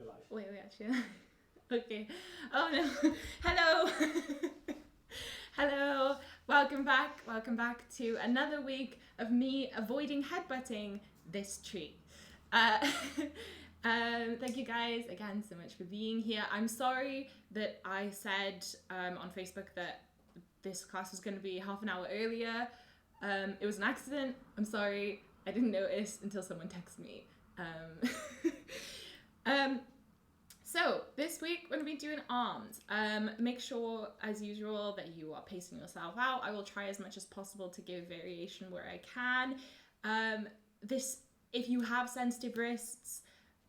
You're live. Wait, actually. Okay. Oh no. Hello. Hello. Welcome back. Welcome back to another week of me avoiding headbutting this tree. Thank you guys again so much for being here. I'm sorry that I said on Facebook that this class was going to be half an hour earlier. It was an accident. I'm sorry. I didn't notice until someone texted me. So this week we're going to be doing arms. Make sure, as usual, that you are pacing yourself out. I will try as much as possible to give variation where I can. If you have sensitive wrists,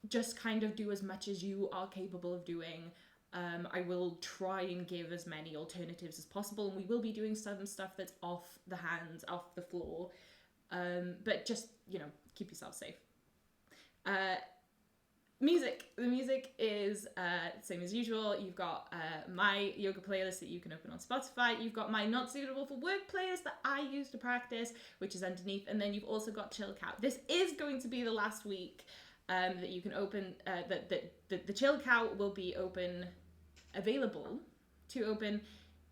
just kind of do as much as you are capable of doing. I will try and give as many alternatives as possible, and we will be doing some stuff that's off the hands, off the floor. But just, keep yourself safe. Music. The music is same as usual. You've got my yoga playlist that you can open on Spotify. You've got my not suitable for work playlist that I use to practice, which is underneath. And then you've also got Chill Cow. This is going to be the last week that you can open. The Chill Cow will be available to open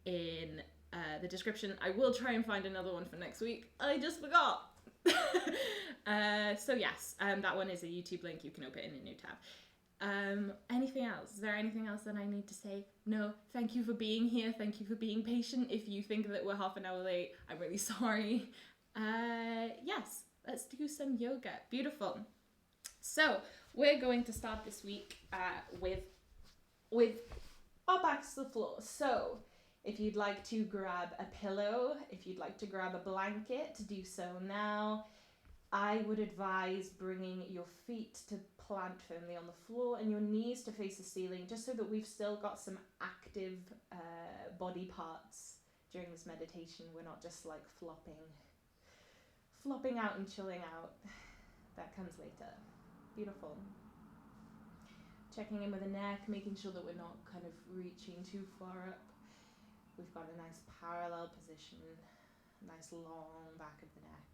in the description. I will try and find another one for next week. I just forgot. So yes, that one is a YouTube link. You can open it in a new tab. Anything else? Is there anything else that I need to say? No. Thank you for being here. Thank you for being patient. If you think that we're half an hour late, I'm really sorry. Yes, let's do some yoga. Beautiful. So we're going to start this week with our backs to the floor. So if you'd like to grab a pillow, if you'd like to grab a blanket, do so now. I would advise bringing your feet to plant firmly on the floor and your knees to face the ceiling, just so that we've still got some active body parts during this meditation. We're not just like flopping out and chilling out. That comes later. Beautiful. Checking in with the neck, making sure that we're not kind of reaching too far up. We've got a nice parallel position, nice long back of the neck.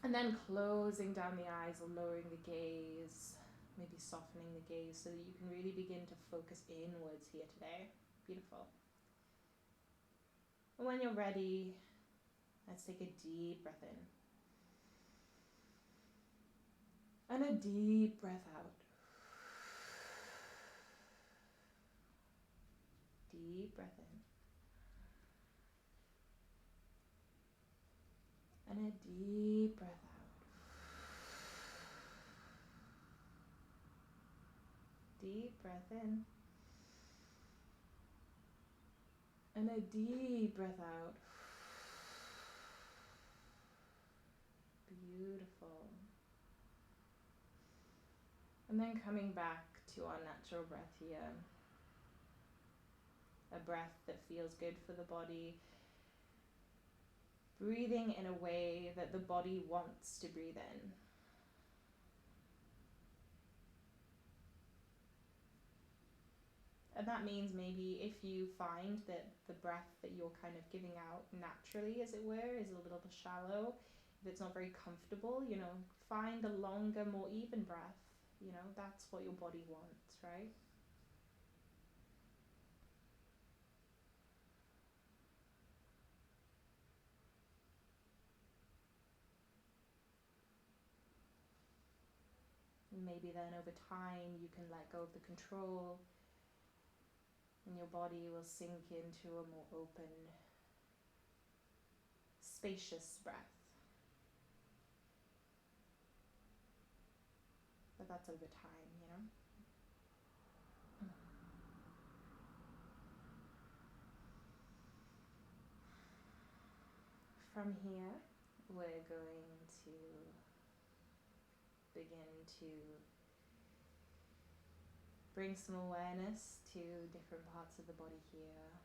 And then closing down the eyes or lowering the gaze, maybe softening the gaze so that you can really begin to focus inwards here today. Beautiful. And when you're ready, let's take a deep breath in. And a deep breath out. Deep breath in. And a deep breath out. Deep breath in. And a deep breath out. Beautiful. And then coming back to our natural breath here. A breath that feels good for the body. Breathing in a way that the body wants to breathe in. And that means maybe if you find that the breath that you're kind of giving out naturally, as it were, is a little bit shallow, if it's not very comfortable, find a longer, more even breath. That's what your body wants, right? Maybe then over time you can let go of the control and your body will sink into a more open, spacious breath. But that's over time, From here, we're going to begin to bring some awareness to different parts of the body here.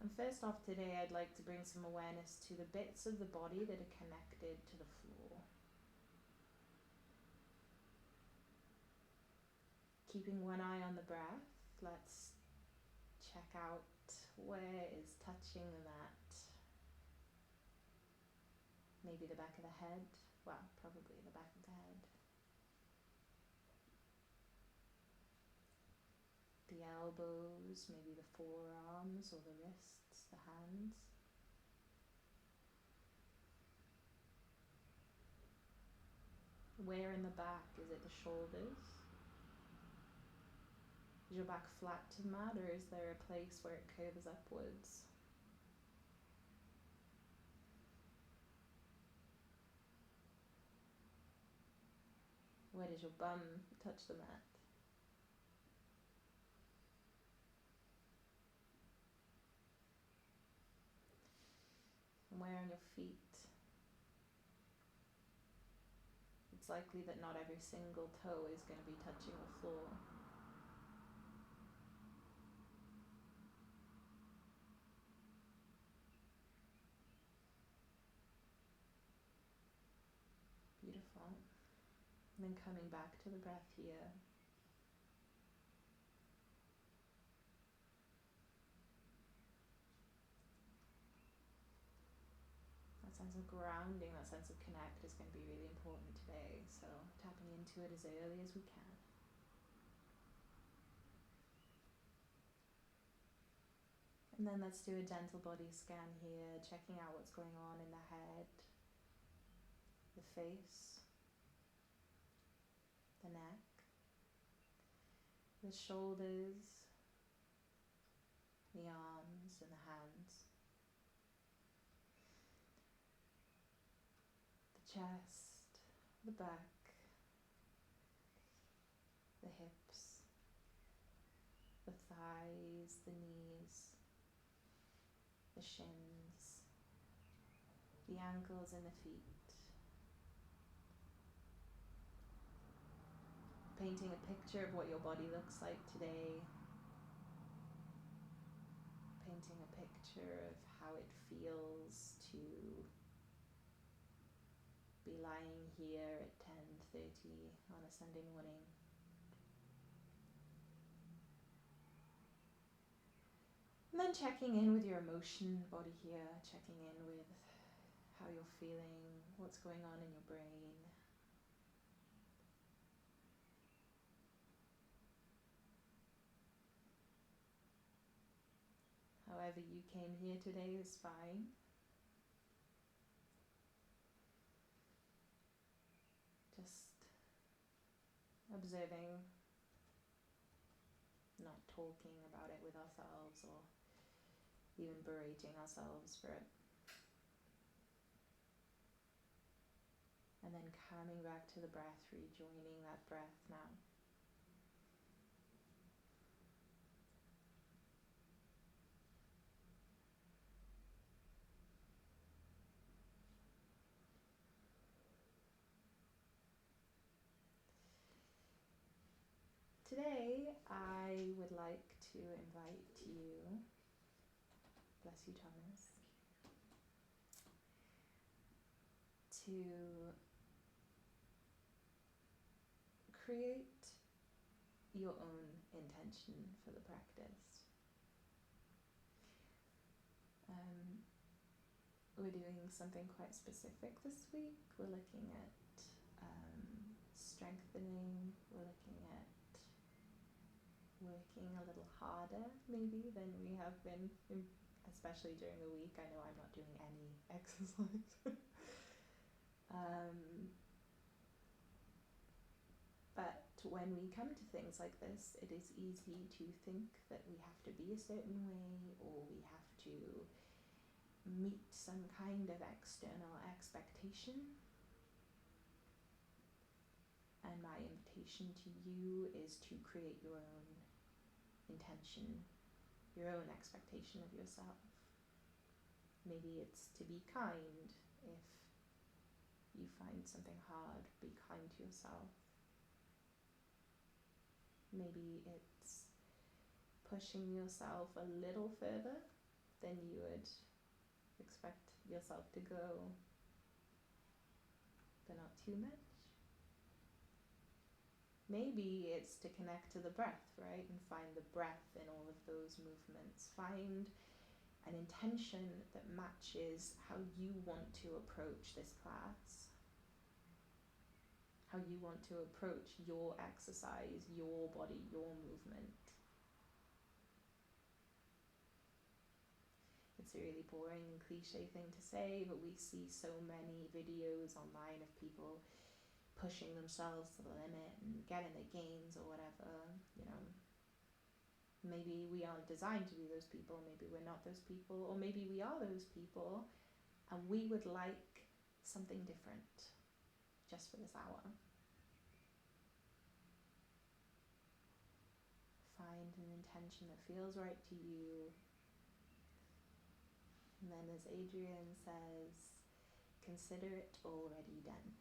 And first off today, I'd like to bring some awareness to the bits of the body that are connected to the floor. Keeping one eye on the breath, let's check out where is touching the mat. Maybe the back of the head, well, probably the back of the head. The elbows, maybe the forearms or the wrists, the hands. Where in the back? Is it the shoulders? Is your back flat to the mat, or is there a place where it curves upwards? Where does your bum touch the mat? And where on your feet? It's likely that not every single toe is going to be touching the floor. Beautiful. And then coming back to the breath here. That sense of grounding, that sense of connect is going to be really important today. So tapping into it as early as we can. And then let's do a gentle body scan here, checking out what's going on in the head, the face, the neck, the shoulders, the arms and the hands, the chest, the back, the hips, the thighs, the knees, the shins, the ankles and the feet. Painting a picture of what your body looks like today. Painting a picture of how it feels to be lying here at 10:30 on a Sunday morning. And then checking in with your emotion body here, checking in with how you're feeling, what's going on in your brain. However you came here today is fine. Just observing, not talking about it with ourselves or even berating ourselves for it. And then coming back to the breath, rejoining that breath now. Today, I would like to invite you, bless you Thomas, to create your own intention for the practice. We're doing something quite specific this week. We're looking at strengthening, we're looking at working a little harder maybe than we have been, especially during the week. I know I'm not doing any exercise. But when we come to things like this, it is easy to think that we have to be a certain way, or we have to meet some kind of external expectation. And my invitation to you is to create your own intention, your own expectation of yourself. Maybe it's to be kind. If you find something hard, be kind to yourself. Maybe it's pushing yourself a little further than you would expect yourself to go, but not too much. Maybe it's to connect to the breath, right? And find the breath in all of those movements. Find an intention that matches how you want to approach this class. how you want to approach your exercise, your body, your movement. It's a really boring and cliche thing to say, but we see so many videos online of people pushing themselves to the limit and getting the gains or whatever, you know. Maybe we aren't designed to be those people, maybe we're not those people, or maybe we are those people and we would like something different just for this hour. Find an intention that feels right to you. And then, as Adrian says, consider it already done.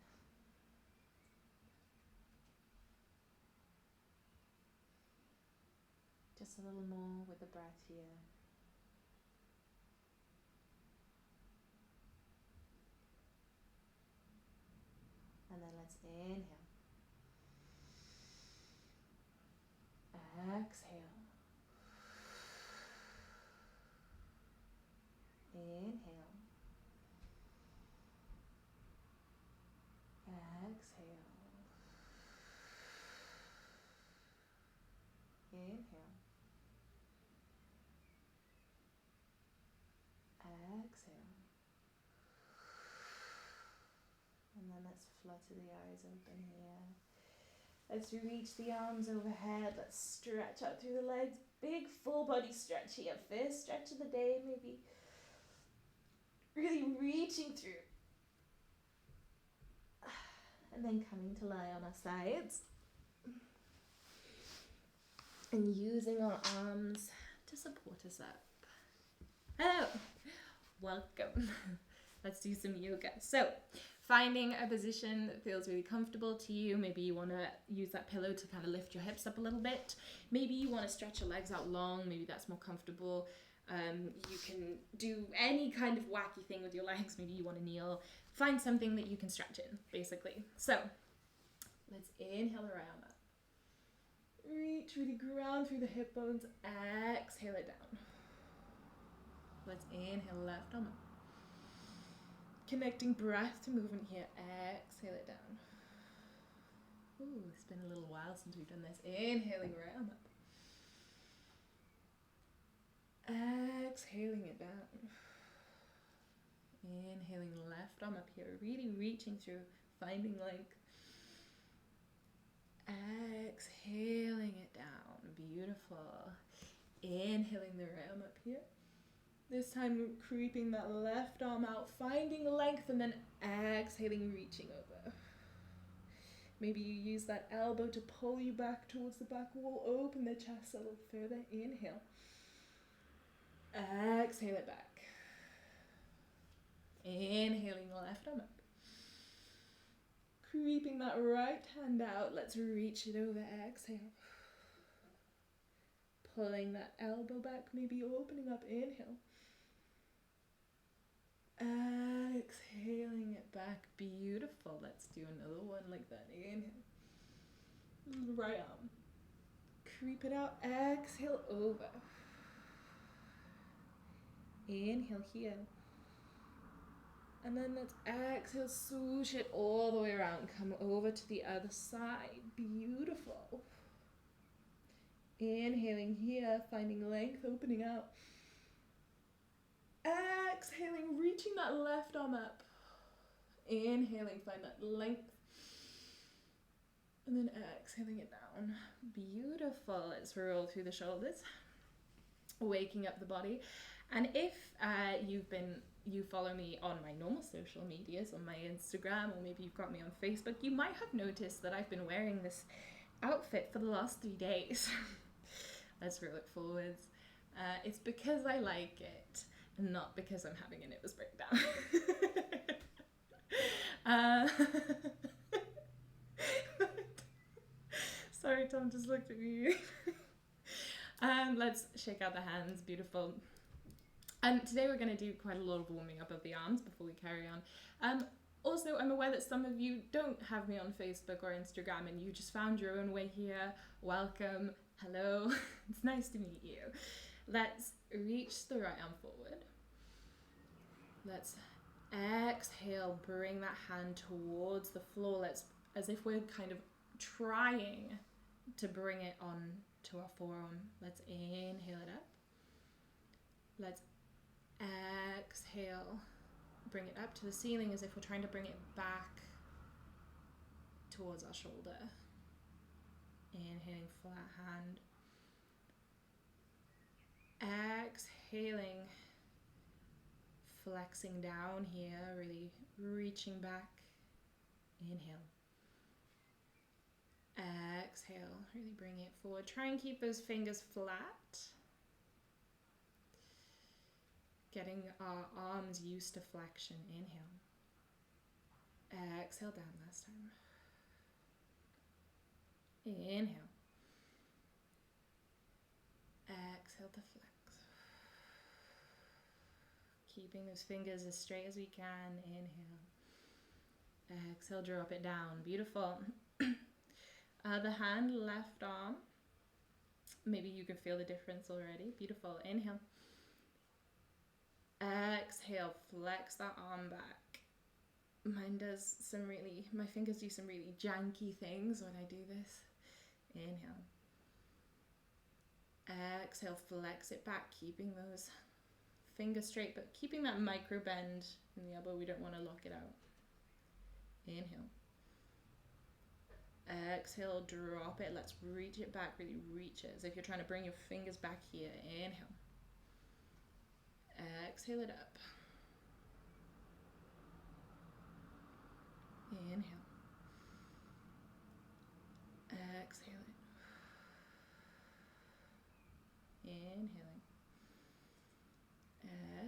Just a little more with the breath here. And then let's inhale. Exhale. Inhale. Exhale. Inhale. Exhale. And then let's flutter the eyes open here. Let's reach the arms overhead. Let's stretch out through the legs. Big full body stretch here. First stretch of the day, maybe really reaching through. And then coming to lie on our sides. And using our arms to support us up. Hello, welcome. Let's do some yoga. So, finding a position that feels really comfortable to you. Maybe you want to use that pillow to kind of lift your hips up a little bit. Maybe you want to stretch your legs out long. Maybe that's more comfortable. You can do any kind of wacky thing with your legs. Maybe you want to kneel. Find something that you can stretch in, basically. So, let's inhale around that. Reach, really ground through the hip bones. Exhale it down. Let's inhale left arm up. Connecting breath to movement here. Exhale it down. Ooh, it's been a little while since we've done this. Inhaling right arm up. Exhaling it down. Inhaling left arm up here. Really reaching through, finding length. Exhaling it down. Beautiful. Inhaling the right arm up here. This time creeping that left arm out, finding length, and then exhaling, reaching over. Maybe you use that elbow to pull you back towards the back wall. Open the chest a little further. Inhale. Exhale it back. Inhaling the left arm up. Creeping that right hand out. Let's reach it over. Exhale. Pulling that elbow back, maybe opening up. Inhale. Exhaling it back. Beautiful. Let's do another one like that. Inhale. Right arm. Creep it out. Exhale over. Inhale here. And then let's exhale, swoosh it all the way around. Come over to the other side. Beautiful. Inhaling here, finding length, opening out. Exhaling, reaching that left arm up. Inhaling, find that length. And then exhaling it down. Beautiful. Let's roll through the shoulders. Waking up the body. And if you follow me on my normal social medias, on my Instagram, or maybe you've got me on Facebook, you might have noticed that I've been wearing this outfit for the last 3 days. Let's roll it forwards. It's because I like it, and not because I'm having a nervous breakdown. Sorry, Tom just looked at me. Let's shake out the hands. Beautiful. Today we're going to do quite a lot of warming up of the arms before we carry on. Also, I'm aware that some of you don't have me on Facebook or Instagram and you just found your own way here. Welcome. Hello. It's nice to meet you. Let's reach the right arm forward. Let's exhale. Bring that hand towards the floor. Let's as if we're kind of trying to bring it on to our forearm. Let's inhale it up. Let's exhale. Bring it up to the ceiling as if we're trying to bring it back towards our shoulder. Inhaling, flat hand. Exhaling, flexing down here, really reaching back. Inhale. Exhale, really bring it forward. Try and keep those fingers flat. Getting our arms used to flexion. Inhale. Exhale down last time. Inhale. Exhale to flex. Keeping those fingers as straight as we can. Inhale. Exhale, drop it down. Beautiful. Other hand, left arm. Maybe you can feel the difference already. Beautiful. Inhale. Exhale, flex that arm back. My fingers do some really janky things when I do this. Inhale. Exhale, flex it back, keeping those fingers straight, but keeping that micro bend in the elbow. We don't want to lock it out. Inhale. Exhale, drop it. Let's reach it back, really reach it. As if you're trying to bring your fingers back here. Inhale. Exhale it up. Inhale. Exhale it. Inhaling.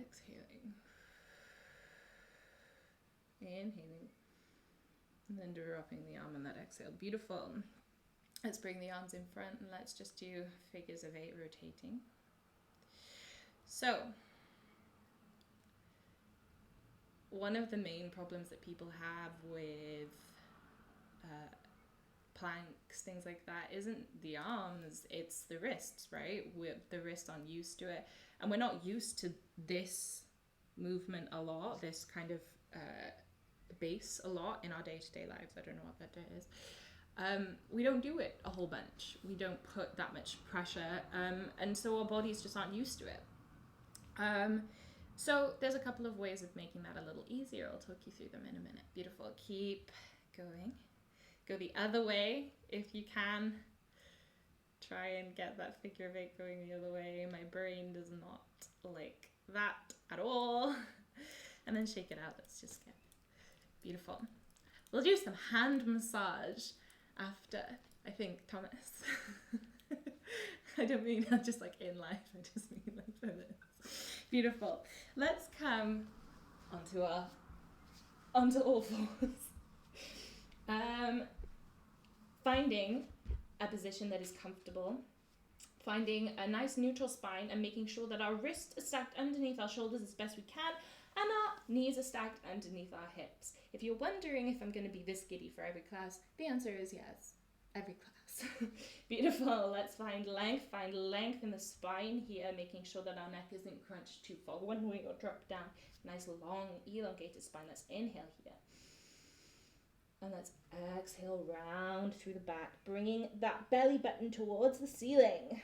Exhaling. Inhaling. And then dropping the arm on that exhale. Beautiful. Let's bring the arms in front and let's just do figures of 8 rotating. So, one of the main problems that people have with planks, things like that, isn't the arms, it's the wrists, right? The wrists aren't used to it. And we're not used to this movement a lot, this kind of base a lot in our day-to-day lives. I don't know what that is. We don't do it a whole bunch. We don't put that much pressure. And so our bodies just aren't used to it. So there's a couple of ways of making that a little easier. I'll talk you through them in a minute. Beautiful. Keep going. Go the other way if you can. Try and get that figure of 8 going the other way. My brain does not like that at all. And then shake it out. Let's just get beautiful. We'll do some hand massage after, I think, Thomas. I don't mean just like in life. I just mean like for this. Beautiful. Let's come onto all fours. Finding a position that is comfortable, finding a nice neutral spine and making sure that our wrists are stacked underneath our shoulders as best we can and our knees are stacked underneath our hips. If you're wondering if I'm going to be this giddy for every class, the answer is yes, every class. Beautiful. Let's find length in the spine here, making sure that our neck isn't crunched too far one way or drop down. Nice long elongated spine. Let's inhale here. And let's exhale round through the back, bringing that belly button towards the ceiling.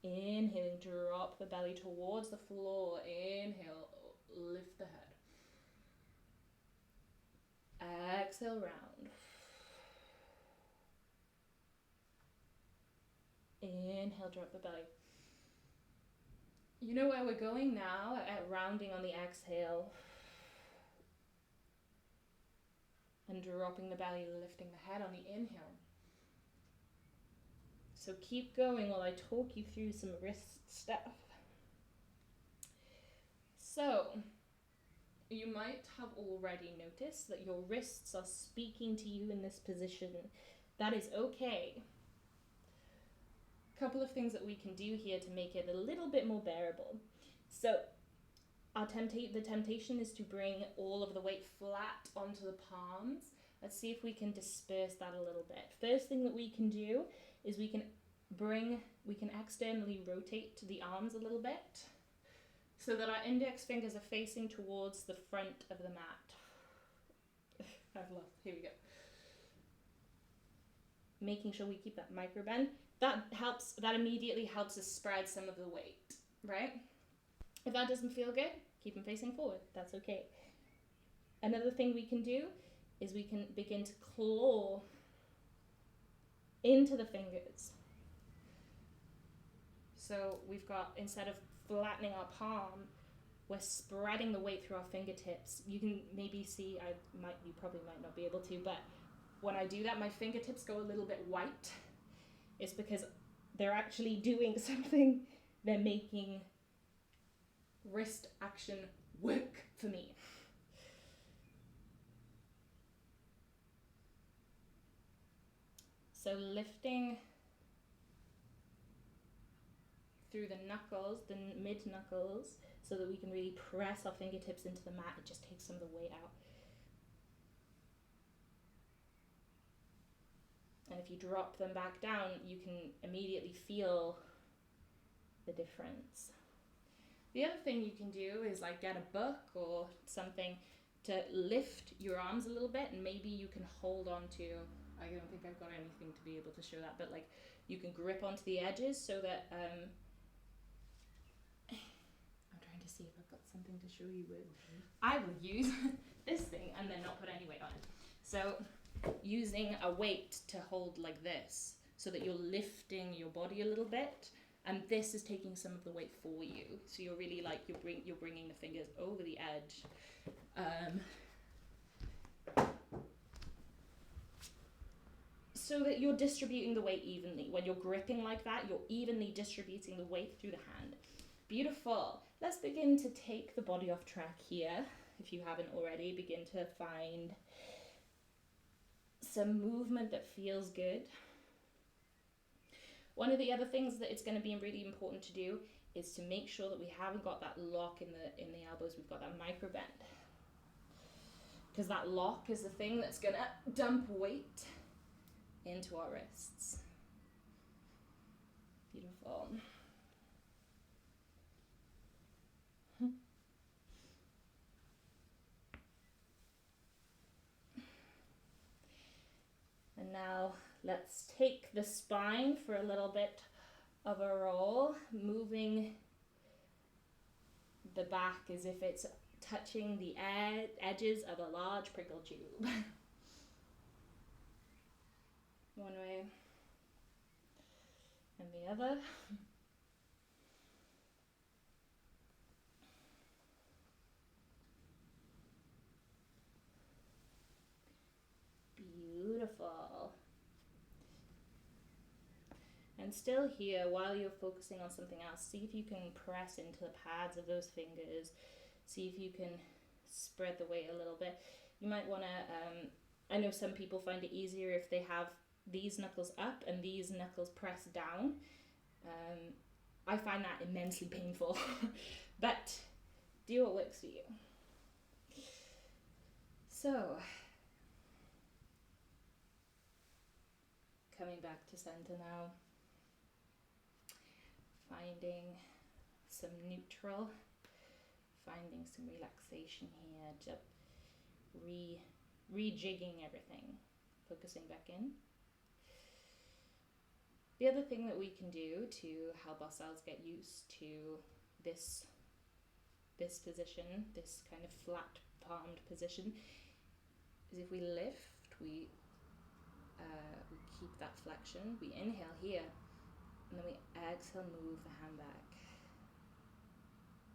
Inhaling, drop the belly towards the floor. Inhale, lift the head. Exhale, round. Inhale, drop the belly. You know where we're going now at rounding on the exhale. And dropping the belly, lifting the head on the inhale. So keep going while I talk you through some wrist stuff. So, you might have already noticed that your wrists are speaking to you in this position. That is okay. A couple of things that we can do here to make it a little bit more bearable. So, the temptation is to bring all of the weight flat onto the palms. Let's see if we can disperse that a little bit. First thing that we can do is we can externally rotate the arms a little bit so that our index fingers are facing towards the front of the mat. I've lost, here we go. making sure we keep that micro bend. That immediately helps us spread some of the weight, right? If that doesn't feel good, keep them facing forward. That's okay. Another thing we can do is we can begin to claw into the fingers. So we've got, instead of flattening our palm, we're spreading the weight through our fingertips. You can maybe see, you probably might not be able to, but when I do that, my fingertips go a little bit white. It's because they're actually doing something. They're making wrist action work for me. So lifting through the knuckles, the mid knuckles, so that we can really press our fingertips into the mat. It just takes some of the weight out. And if you drop them back down, you can immediately feel the difference. The other thing you can do is like get a book or something to lift your arms a little bit, and maybe you can hold on to, I don't think I've got anything to be able to show that, but like you can grip onto the edges so that, I'm trying to see if I've got something to show you with. I will use this thing and then not put any weight on it. So using a weight to hold like this so that you're lifting your body a little bit, and this is taking some of the weight for you. So you're really like, you're bringing the fingers over the edge. So that you're distributing the weight evenly. When you're gripping like that, you're evenly distributing the weight through the hand. Beautiful. Let's begin to take the body off track here. If you haven't already, begin to find some movement that feels good. One of the other things that it's going to be really important to do is to make sure that we haven't got that lock in the elbows. We've got that micro bend, because that lock is the thing that's going to dump weight into our wrists. Beautiful. And now let's take the spine for a little bit of a roll, moving the back as if it's touching the edges of a large prickle tube. One way and the other. Beautiful. And still here, while you're focusing on something else, see if you can press into the pads of those fingers. See if you can spread the weight a little bit. You might want to, I know some people find it easier if they have these knuckles up and these knuckles pressed down. I find that immensely painful, but do what works for you. So, coming back to center now, finding some neutral, finding some relaxation here, just rejigging everything, focusing back in. The other thing that we can do to help ourselves get used to this position, this kind of flat palmed position, is if we lift, we keep that flexion, we inhale here, and then we exhale, move the hand back.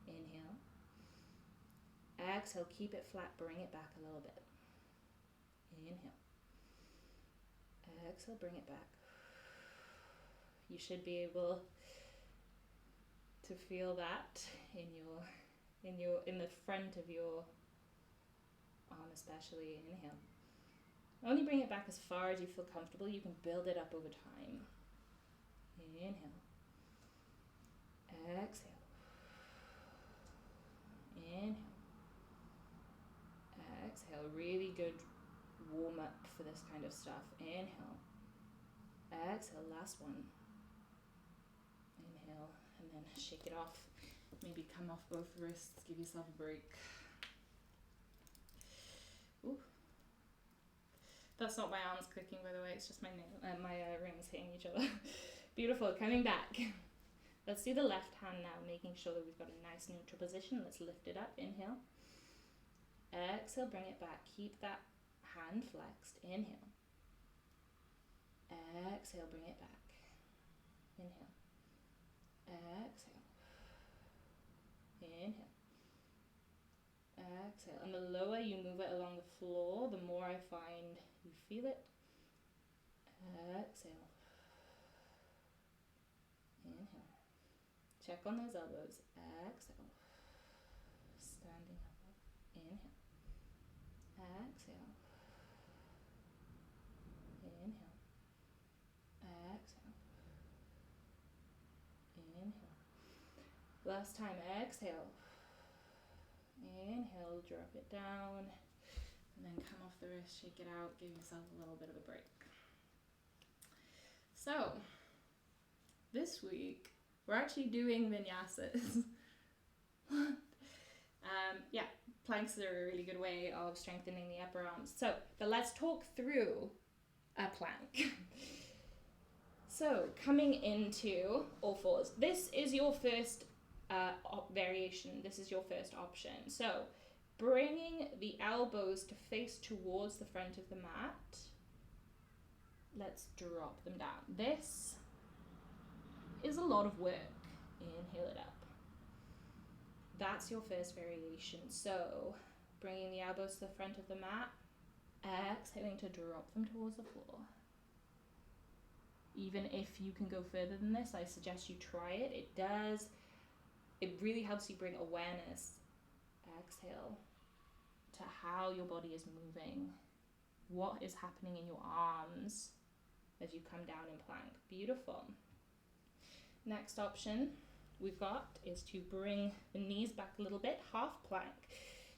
Inhale. Exhale, keep it flat, bring it back a little bit. Inhale. Exhale, bring it back. You should be able to feel that in the front of your arm especially. Inhale. Only bring it back as far as you feel comfortable. You can build it up over time. Inhale. Exhale. Inhale. Exhale. Really good warm up for this kind of stuff. Inhale. Exhale. Last one. Inhale. And then shake it off. Maybe come off both wrists. Give yourself a break. Ooh. That's not my arms clicking, by the way. It's just my rings hitting each other. Beautiful. Coming back. Let's do the left hand now, making sure that we've got a nice neutral position. Let's lift it up. Inhale. Exhale, bring it back. Keep that hand flexed. Inhale. Exhale, bring it back. Inhale. Exhale. Inhale. Exhale. And the lower you move it along the floor, the more I find you feel it. Exhale. Inhale. Check on those elbows. Exhale. Standing up. Inhale. Exhale. Inhale. Exhale. Inhale. Last time, exhale. Inhale, drop it down. And then come off the wrist, shake it out, give yourself a little bit of a break. So, this week, we're actually doing vinyasas. Yeah, planks are a really good way of strengthening the upper arms. So, but let's talk through a plank. So, coming into all fours. This is your first variation. This is your first option. So, bringing the elbows to face towards the front of the mat. Let's drop them down. This is a lot of work. Inhale it up. That's your first variation. So, bringing the elbows to the front of the mat, exhaling to drop them towards the floor. Even if you can go further than this, I suggest you try it. It really helps you bring awareness, exhale, to how your body is moving, what is happening in your arms as you come down in plank. Beautiful. Next option we've got is to bring the knees back a little bit, half plank.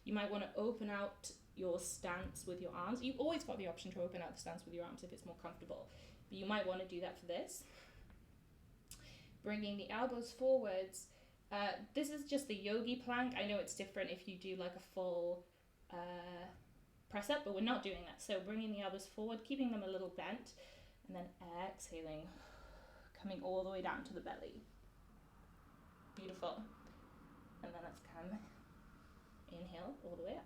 You might want to open out your stance with your arms. You've always got the option to open out the stance with your arms if it's more comfortable, but you might want to do that for this. Bringing the elbows forwards. This is just the yogi plank. I know it's different if you do like a full press up, but we're not doing that. So bringing the elbows forward, keeping them a little bent, and then exhaling, coming all the way down to the belly. Beautiful. And then let's come, inhale all the way up.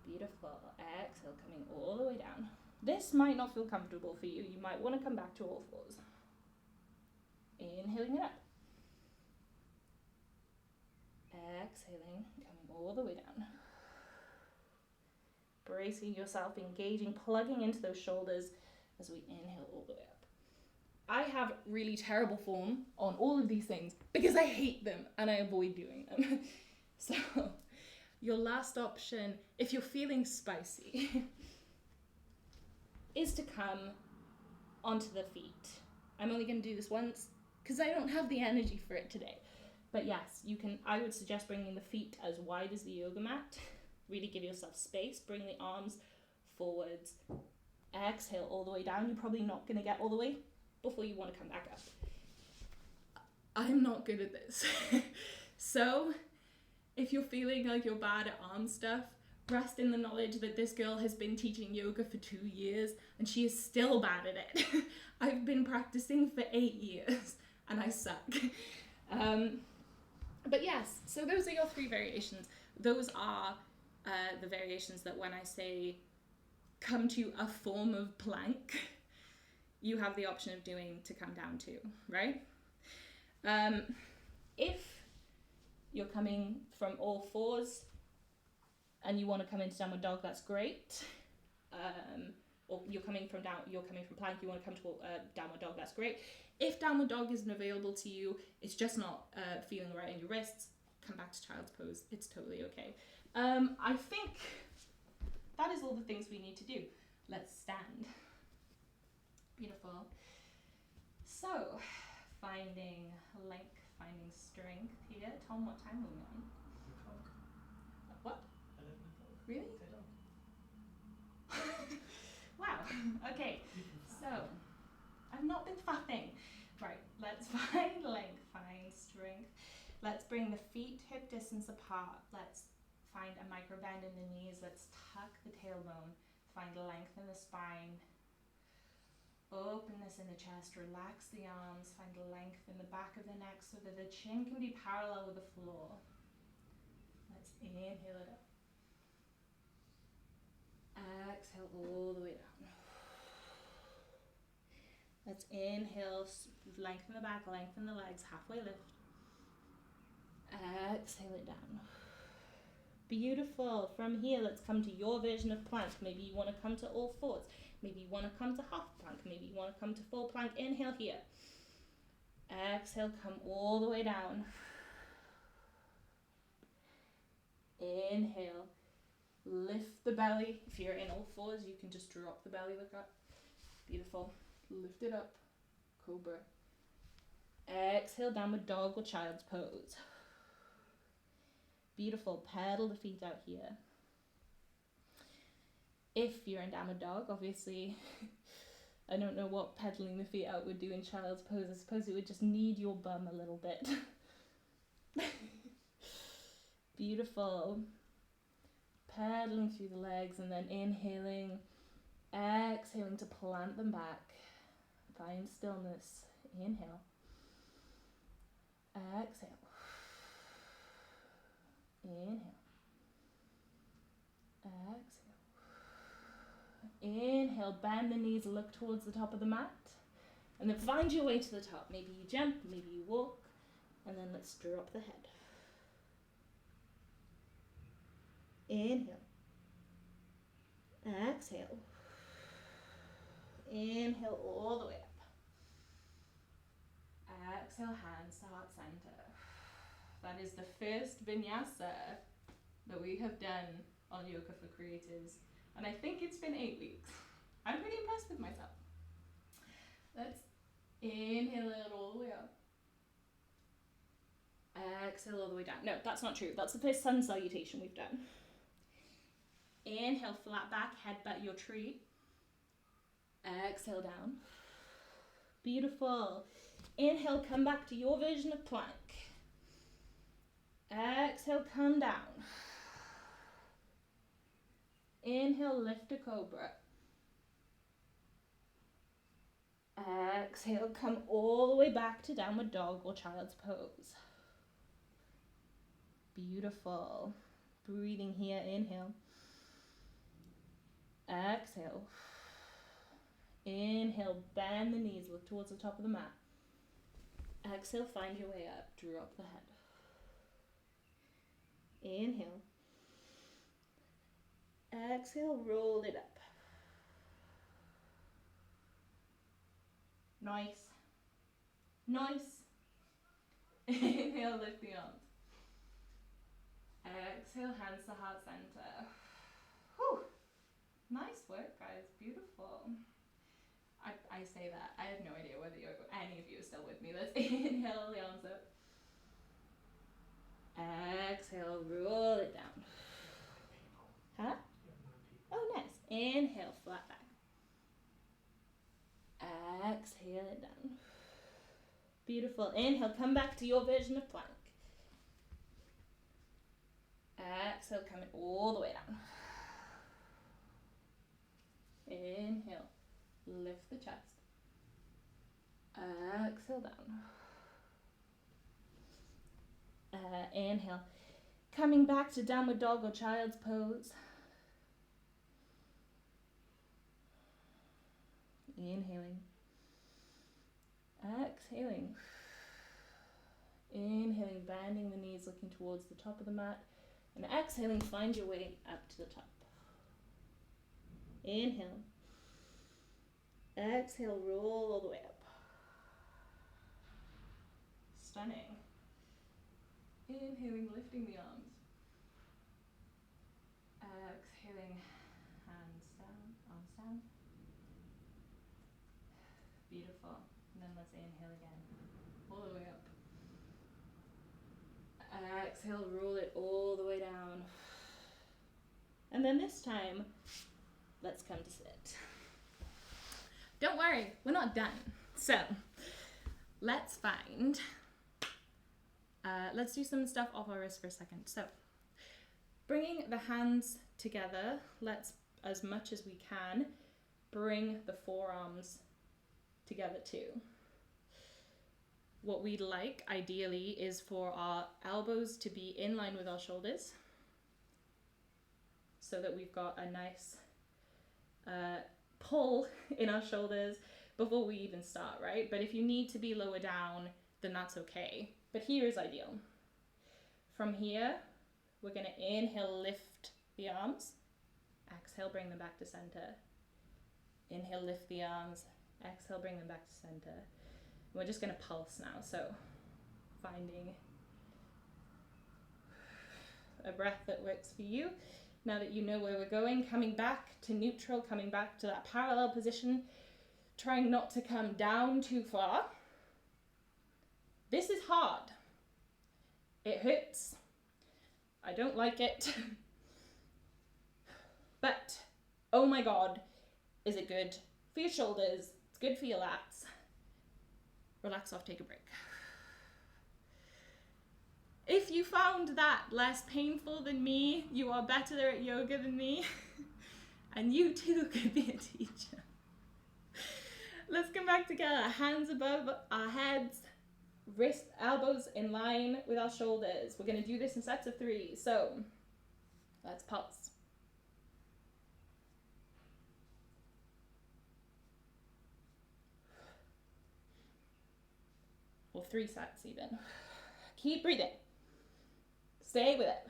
Beautiful. Exhale, coming all the way down. This might not feel comfortable for you. You might want to come back to all fours. Inhaling it up. Exhaling, coming all the way down. Bracing yourself, engaging, plugging into those shoulders as we inhale all the way up. I have really terrible form on all of these things because I hate them and I avoid doing them. So, your last option, if you're feeling spicy, is to come onto the feet. I'm only going to do this once because I don't have the energy for it today. But yes, you can. I would suggest bringing the feet as wide as the yoga mat. Really give yourself space. Bring the arms forwards. Exhale all the way down. You're probably not going to get all the way before you want to come back up. I'm not good at this. So, if you're feeling like you're bad at arm stuff, rest in the knowledge that this girl has been teaching yoga for 2 years and she is still bad at it. I've been practicing for 8 years and I suck. But yes, so those are your 3 variations. Those are the variations that when I say come to a form of plank, you have the option of doing to come down to, right? If you're coming from all fours and you want to come into downward dog, that's great. Or you're coming from plank, you want to come to downward dog, that's great. If downward dog isn't available to you, it's just not feeling right in your wrists, come back to child's pose. It's totally okay. I think that is all the things we need to do. Let's stand. Beautiful. So, finding length, finding strength here. Tom, what time are we on? What? 11 o'clock. Really? Wow. Okay. So, I've not been fapping. Right. Let's find length, find strength. Let's bring the feet hip distance apart. Let's find a micro bend in the knees. Let's tuck the tailbone. Find length in the spine. Openness in the chest. Relax the arms. Find length in the back of the neck so that the chin can be parallel with the floor. Let's inhale it up. Exhale all the way down. Let's inhale, lengthen the back, lengthen the legs, halfway lift. Exhale it down. Beautiful. From here, let's come to your version of plank. Maybe you want to come to all fours. Maybe you want to come to half plank. Maybe you want to come to full plank. Inhale here. Exhale, come all the way down. Inhale. Lift the belly. If you're in all fours, you can just drop the belly like that. Beautiful. Lift it up. Cobra. Exhale, downward dog or child's pose. Beautiful. Pedal the feet out here. If you're in downward dog, obviously, I don't know what pedaling the feet out would do in child's pose. I suppose it would just knead your bum a little bit. Beautiful. Pedaling through the legs and then inhaling, exhaling to plant them back. Find stillness. Inhale. Exhale. Inhale. Exhale. Inhale, bend the knees, look towards the top of the mat. And then find your way to the top. Maybe you jump, maybe you walk. And then let's drop the head. Inhale. Exhale. Inhale all the way up. Exhale, hands to heart center. That is the first vinyasa that we have done on Yoga for Creators. And I think it's been 8 weeks. I'm pretty impressed with myself. Let's inhale it all the way up. Exhale all the way down. No, that's not true. That's the first sun salutation we've done. Inhale, flat back, headbutt your tree. Exhale down. Beautiful. Inhale, come back to your version of plank. Exhale, come down. Inhale, lift a cobra. Exhale, come all the way back to downward dog or child's pose. Beautiful. Breathing here, inhale. Exhale. Inhale, bend the knees, look towards the top of the mat. Exhale, find your way up, drop the head. Inhale. Exhale, roll it up. Nice. Nice. Inhale, lift the arms. Exhale, hands to heart center. Whew. Nice work, guys. Beautiful. I say that. I have no idea whether any of you are still with me. Let's inhale the arms up. Exhale, roll it down. Huh? Oh, nice. Inhale, flat back. Exhale it down. Beautiful. Inhale, come back to your version of plank. Exhale, coming all the way down. Inhale, lift the chest. Exhale down. Inhale, coming back to downward dog or child's pose. Inhaling. Exhaling. Inhaling, bending the knees, looking towards the top of the mat. And exhaling, find your way up to the top. Inhale. Exhale, roll all the way up. Stunning. Inhaling, lifting the arms. Exhaling, hands down, arms down. Beautiful. And then let's inhale again. All the way up. Exhale, roll it all the way down. And then this time, let's come to sit. Don't worry, we're not done. So, let's do some stuff off our wrist for a second. So, bringing the hands together, let's as much as we can, bring the forearms together too. What we'd like, ideally, is for our elbows to be in line with our shoulders so that we've got a nice pull in our shoulders before we even start, right? But if you need to be lower down, then that's okay. But here is ideal. From here, we're going to inhale, lift the arms. Exhale, bring them back to center. Inhale, lift the arms. Exhale, bring them back to center. We're just going to pulse now. So finding a breath that works for you. Now that you know where we're going, coming back to neutral, coming back to that parallel position, trying not to come down too far. This is hard. It hurts. I don't like it. But, oh my God, is it good for your shoulders? It's good for your lats. Relax off, take a break. If you found that less painful than me, you are better at yoga than me, and you too could be a teacher. Let's come back together, hands above our heads, wrist, elbows in line with our shoulders. We're going to do this in sets of 3, so let's pulse. Well, 3 sets even. Keep breathing. Stay with it.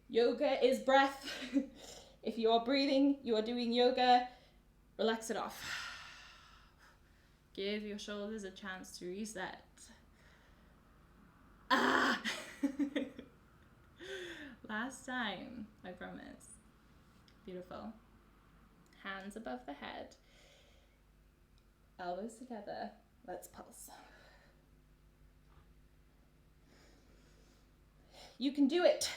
Yoga is breath. If you are breathing, you are doing yoga. Relax it off. Give your shoulders a chance to reset. Ah! Last time, I promise. Beautiful. Hands above the head. Elbows together. Let's pulse. You can do it.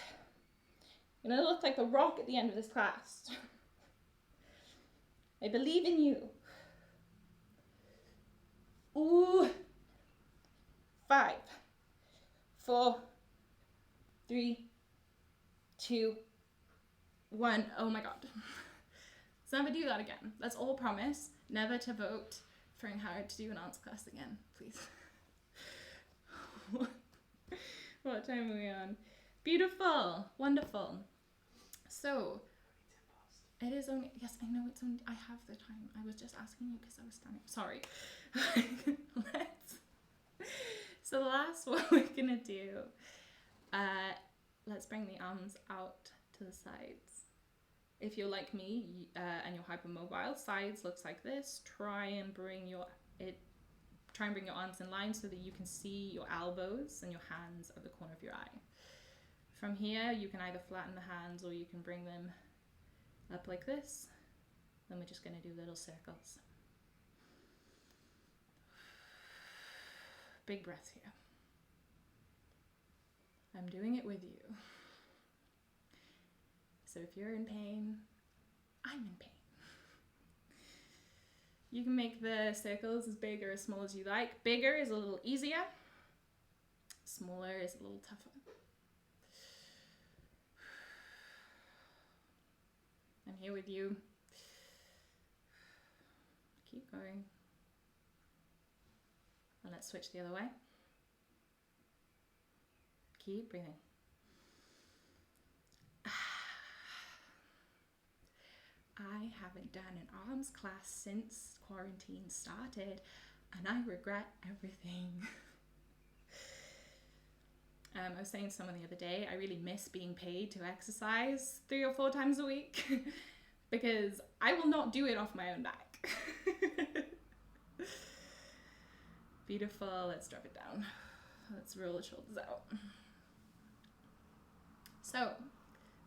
You're going to look like a rock at the end of this class. I believe in you. Ooh. 5, 4, 3, 2, 1. Oh my God. Let's never do that again. Let's all promise never to vote for Howard to do an arts class again, please. What time are we on? Beautiful. Wonderful. So, it is only, yes, I know it's only, I have the time. I was just asking you because I was standing. Sorry. So the last one we're going to do, let's bring the arms out to the sides. If you're like me and you're hypermobile, sides looks like this. Try and bring your arms in line so that you can see your elbows and your hands at the corner of your eye. From here, you can either flatten the hands or you can bring them up like this. Then we're just going to do little circles. Big breaths here. I'm doing it with you. So if you're in pain, I'm in pain. You can make the circles as big or as small as you like. Bigger is a little easier. Smaller is a little tougher. I'm here with you. Keep going. And let's switch the other way. Keep breathing. I haven't done an arms class since quarantine started, and I regret everything. I was saying to someone the other day, I really miss being paid to exercise 3 or 4 times a week because I will not do it off my own back. Beautiful, let's drop it down. Let's roll the shoulders out. So,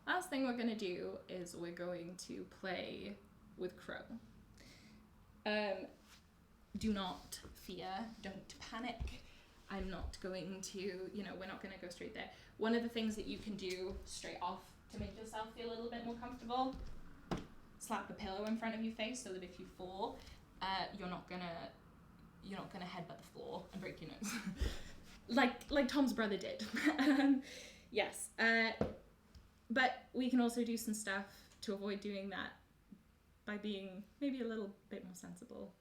last thing we're going to do is we're going to play with crow. Do not fear, don't panic. I'm not going to, we're not going to go straight there. One of the things that you can do straight off to make yourself feel a little bit more comfortable, slap a pillow in front of your face so that if you fall, you're not gonna headbutt the floor and break your nose. like Tom's brother did. Yes. But we can also do some stuff to avoid doing that by being maybe a little bit more sensible.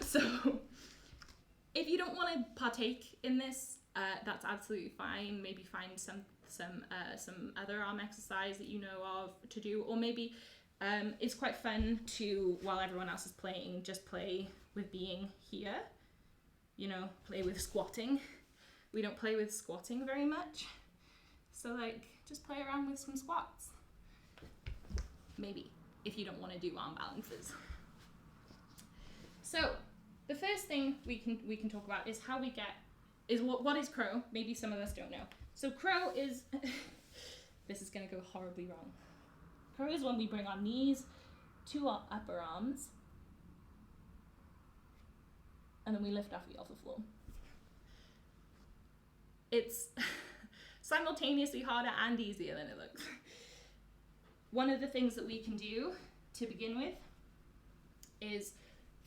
So if you don't want to partake in this, that's absolutely fine. Maybe find some other arm exercise that you know of to do, or maybe it's quite fun to, while everyone else is playing, just play with being here. You know, play with squatting. We don't play with squatting very much, so like just play around with some squats. Maybe if you don't want to do arm balances. So the first thing we can talk about is how we get what is crow. Maybe some of us don't know. So crow is this is going to go horribly wrong. Crow is when we bring our knees to our upper arms and then we lift our feet off the floor. It's simultaneously harder and easier than it looks. One of the things that we can do to begin with is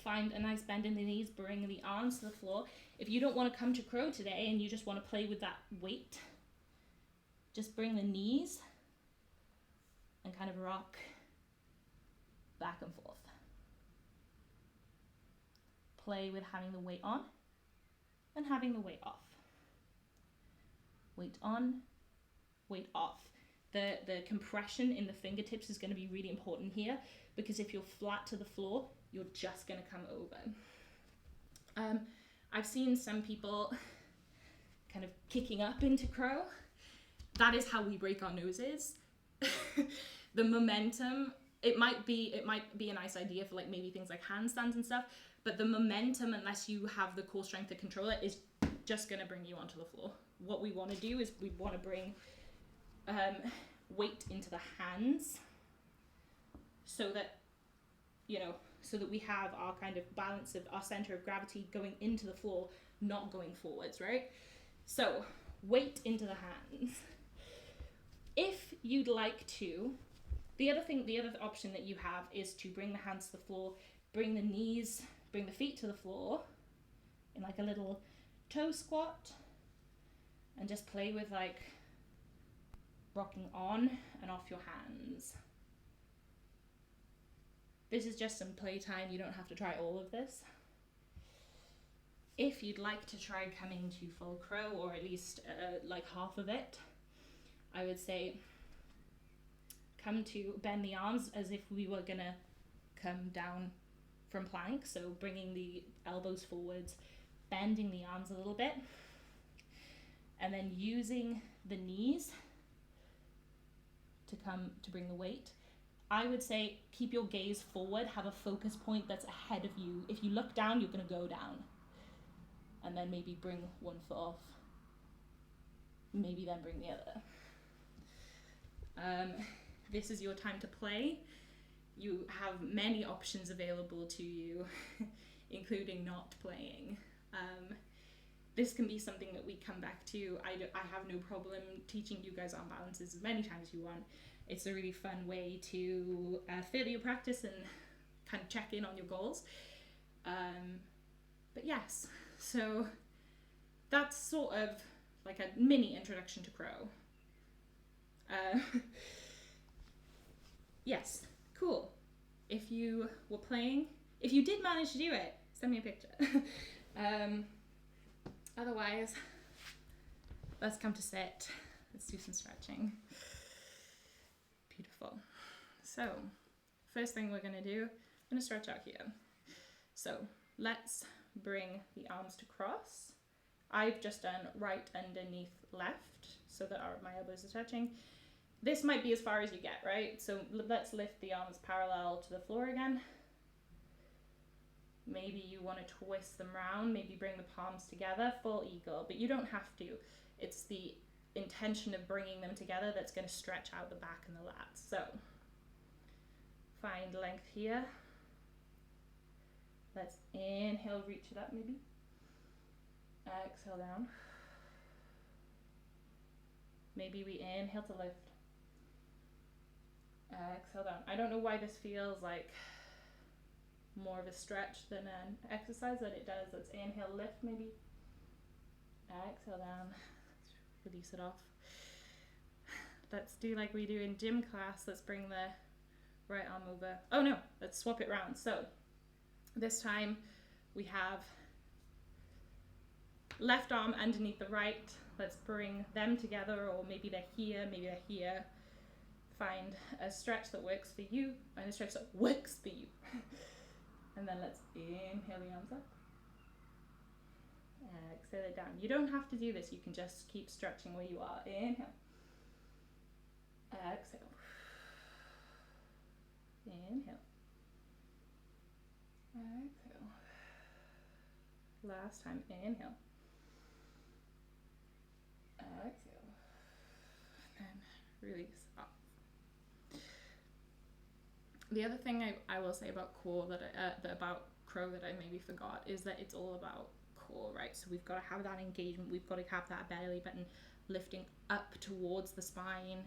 find a nice bend in the knees, bring the arms to the floor. If you don't want to come to crow today and you just want to play with that weight, just bring the knees and kind of rock back and forth. Play with having the weight on and having the weight off. Weight on, weight off. The compression in the fingertips is going to be really important here, because if you're flat to the floor, you're just going to come over. I've seen some people kind of kicking up into crow. That is how we break our noses. The momentum, it might be a nice idea for like maybe things like handstands and stuff, but the momentum, unless you have the core strength to control it, is just going to bring you onto the floor. What we want to do is we want to bring weight into the hands so that, you know, so that we have our kind of balance of our center of gravity going into the floor, not going forwards, right? So weight into the hands. If you'd like to, the other option that you have is to bring the hands to the floor, bring the feet to the floor in like a little toe squat, and just play with like rocking on and off your hands. This is just some playtime. You don't have to try all of this. If you'd like to try coming to full crow, or at least like half of it, I would say come to bend the arms as if we were gonna come down from plank. So bringing the elbows forwards, bending the arms a little bit, and then using the knees to bring the weight. I would say keep your gaze forward, have a focus point that's ahead of you. If you look down, you're going to go down. And then maybe bring one foot off. Maybe then bring the other. This is your time to play. You have many options available to you, including not playing. This can be something that we come back to. I have no problem teaching you guys arm balances as many times as you want. It's a really fun way to further your practice and kind of check in on your goals. But yes, so that's sort of like a mini introduction to crow. Yes, cool. If you were playing, if you did manage to do it, send me a picture. Otherwise, let's come to sit. Let's do some stretching. Beautiful. So, first thing we're gonna do, I'm gonna stretch out here. So, let's bring the arms to cross. I've just done right underneath left so that my elbows are touching. This might be as far as you get, right? So let's lift the arms parallel to the floor again. Maybe you want to twist them round, maybe bring the palms together, full eagle, but you don't have to. It's the intention of bringing them together that's going to stretch out the back and the lats. So find length here. Let's inhale, reach it up maybe. Exhale down. Maybe we inhale to lift. Exhale down. I don't know why this feels like more of a stretch than an exercise, but it does. Let's inhale, lift maybe. Exhale down. Release it off. let's do like we do in gym class. Let's bring the right arm over. Oh no, let's swap it around. So this time we have left arm underneath the right. Let's bring them together, or maybe they're here, maybe they're here. Find a stretch that works for you. Find a stretch that works for you. And then let's inhale the arms up. Exhale it down. You don't have to do this. You can just keep stretching where you are. Inhale. Exhale. Inhale. Exhale. Last time. Inhale. Exhale. And release up. The other thing I will say about core about crow that I maybe forgot is that it's all about core, right? So we've got to have that engagement. We've got to have that belly button lifting up towards the spine.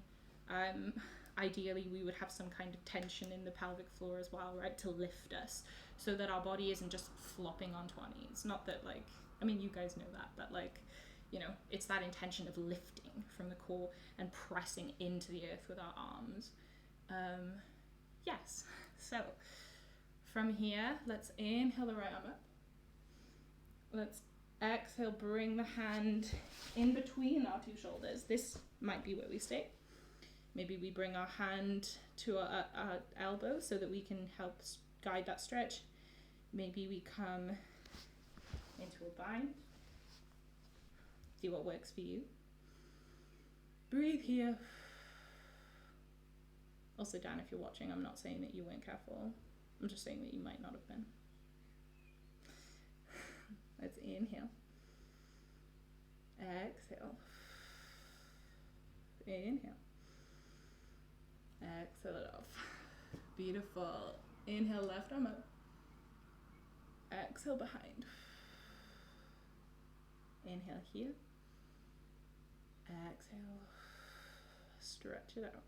Ideally, we would have some kind of tension in the pelvic floor as well, right, to lift us, so that our body isn't just flopping onto our knees. Not that, like, I mean, you guys know that, but like, you know, it's that intention of lifting from the core and pressing into the earth with our arms. Yes. So from here, let's inhale the right arm up. Let's exhale, bring the hand in between our two shoulders. This might be where we stay. Maybe we bring our hand to our elbow so that we can help guide that stretch. Maybe we come into a bind. See what works for you. Breathe here. Also, Dan, if you're watching, I'm not saying that you weren't careful. I'm just saying that you might not have been. Let's inhale. Exhale. Inhale. Exhale it off. Beautiful. Inhale, left arm up. Exhale behind. Inhale here. Exhale. Stretch it out.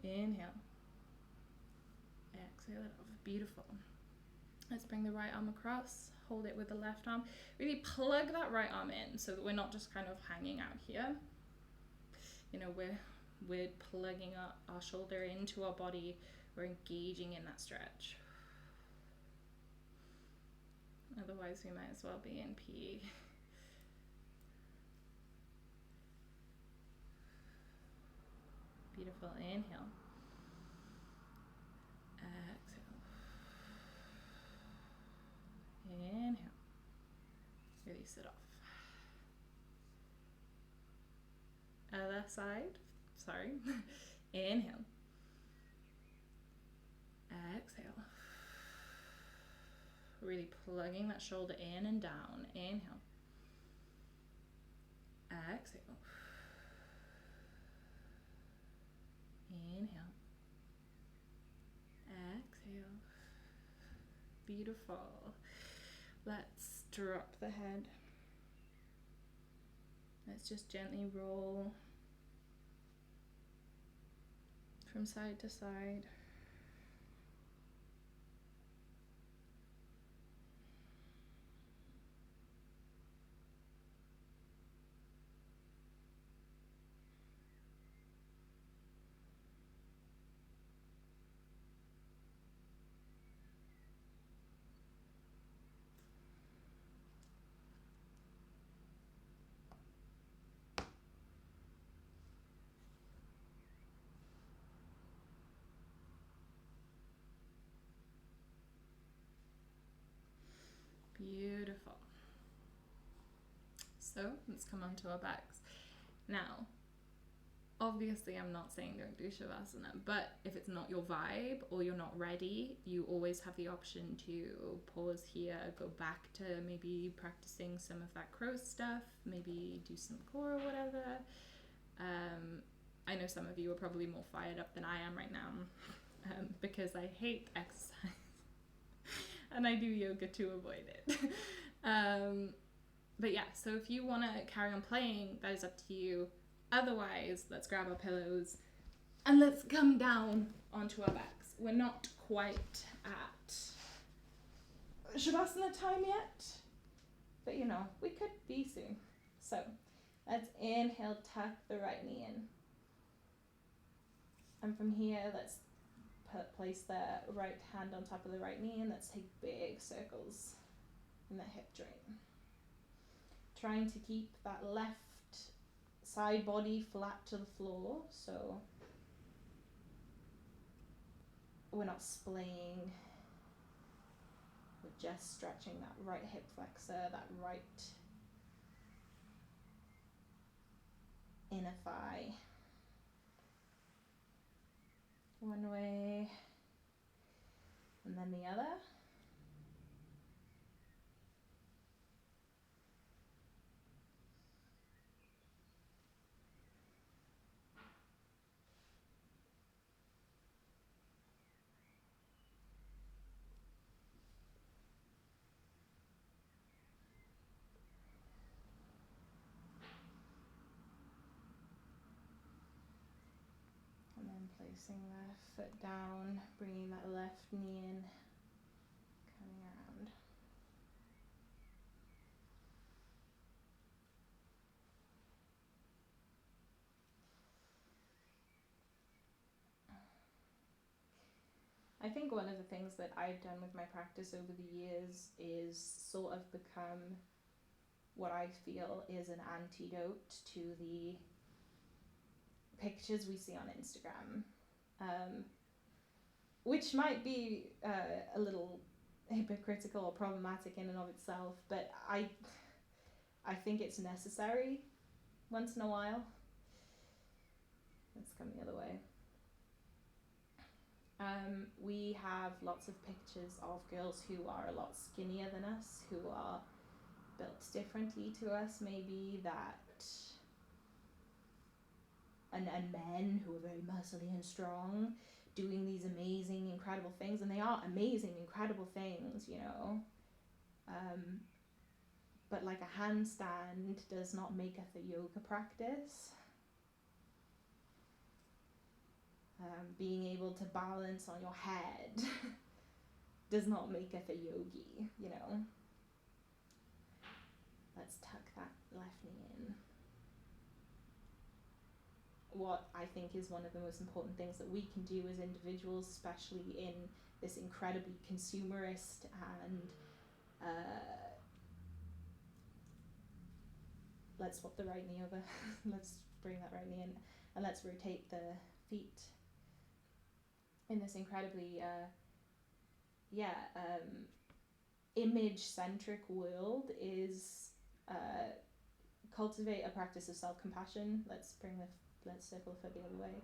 Inhale. Exhale it off. Beautiful. Let's bring the right arm across. Hold it with the left arm. Really plug that right arm in so that we're not just kind of hanging out here. You know, we're plugging our shoulder into our body. We're engaging in that stretch. Otherwise, we might as well be in PE. Beautiful. Inhale. Exhale. Inhale. Release it off. Other side. Sorry. Inhale. Exhale. Really plugging that shoulder in and down. Inhale. Exhale. Inhale. Exhale. Beautiful. Let's drop the head. Let's just gently roll from side to side. Beautiful. So let's come on to our backs. Now, obviously I'm not saying don't do Shavasana, but if it's not your vibe or you're not ready, you always have the option to pause here, go back to maybe practicing some of that crow stuff, maybe do some core or whatever. I know some of you are probably more fired up than I am right now because I hate exercise. and I do yoga to avoid it. But yeah, so if you want to carry on playing, that is up to you. Otherwise, let's grab our pillows and let's come down onto our backs. We're not quite at Shavasana time yet, but you know, we could be soon. So let's inhale, tuck the right knee in. And from here, let's place the right hand on top of the right knee, and let's take big circles in the hip joint. Trying to keep that left side body flat to the floor, so we're not splaying. We're just stretching that right hip flexor, that right inner thigh. One way, and then the other. And then placing the foot down, bringing that left knee in, coming around. I think one of the things that I've done with my practice over the years is sort of become what I feel is an antidote to the pictures we see on Instagram, which might be a little hypocritical or problematic in and of itself, but I think it's necessary once in a while. Let's come the other way. We have lots of pictures of girls who are a lot skinnier than us, who are built differently to us, maybe, that and men who are very muscly and strong, doing these amazing, incredible things, and they are amazing, incredible things, you know. But like a handstand does not make us a yoga practice. Being able to balance on your head does not make us a yogi, you know. Let's tuck that left knee in. What I think is one of the most important things that we can do as individuals, especially in this incredibly consumerist and let's swap the right knee over. Let's bring that right knee in, and let's rotate the feet in this incredibly image-centric world. Is cultivate a practice of self-compassion. Let's circle the foot the other way.